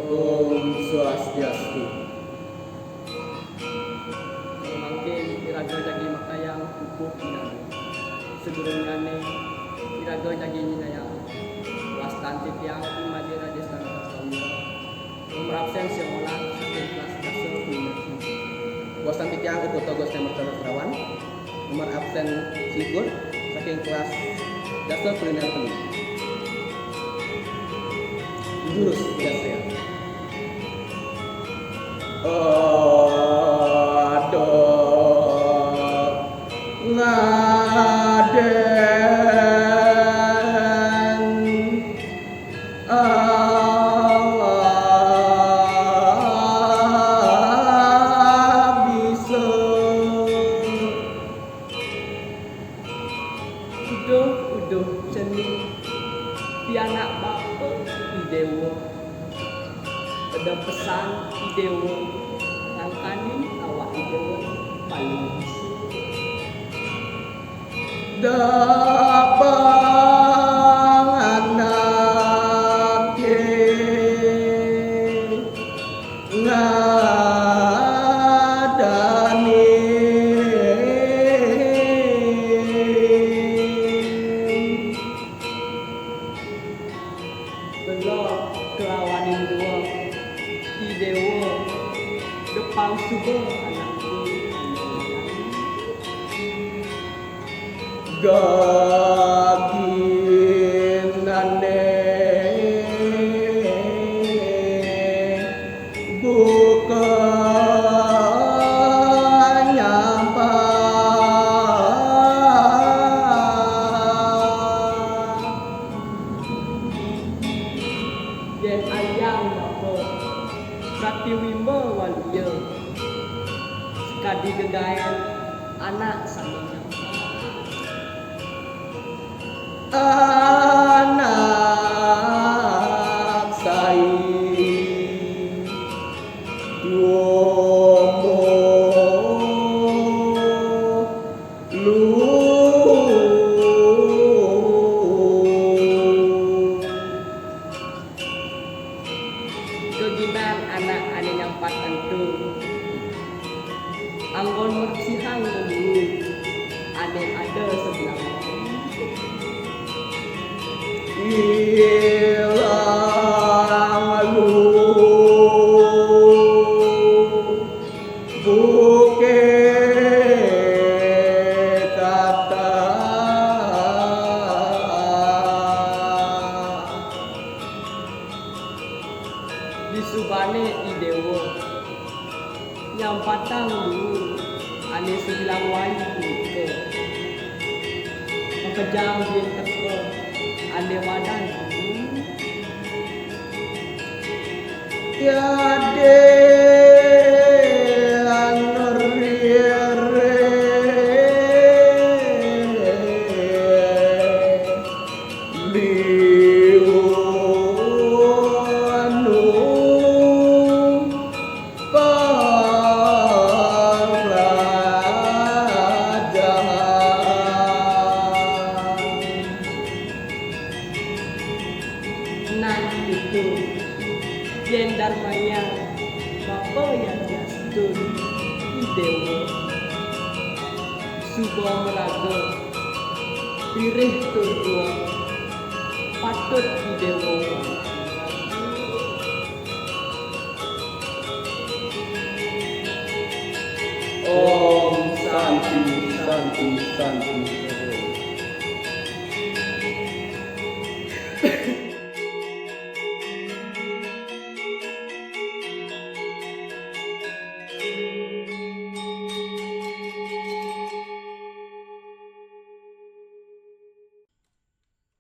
Om Swastiastu. Mangkin iraga jagi makayang pupuk inang. Sedurungane iraga jagi nyinayang. Wastanti tiang imadira destana kasami. Nomor absen seolah saking kelas dasar kuliner. Wastanti tiang ikut togos nomor terawan. Nomor absen Sigur saking kelas dasar kuliner telu. Jurus tugas saya. Uduh ceni pianak bapa idewo ada pesan idewo langkani awak idewo paling bisa Dabang anak ngadani belok kelawanin dua idewo depan subuh anakku gaginane buka nyapa yen ayang bapa pratiwimba waluya sekadi gegayan anak sama anak sai duomo lu keginan anak ane nyampat tentu anggon mersihang dulu ane ada sebelah ilang lu buke kata disubane idewo nyampatang dulu ane sebilang wayu ke mekejang bien teko ane wadan tiade anuriere liu anu nan itu yen dharmanya bapa yang jastun idewo suba meraga pirih turwa patut idewo Om Santi Santi Santi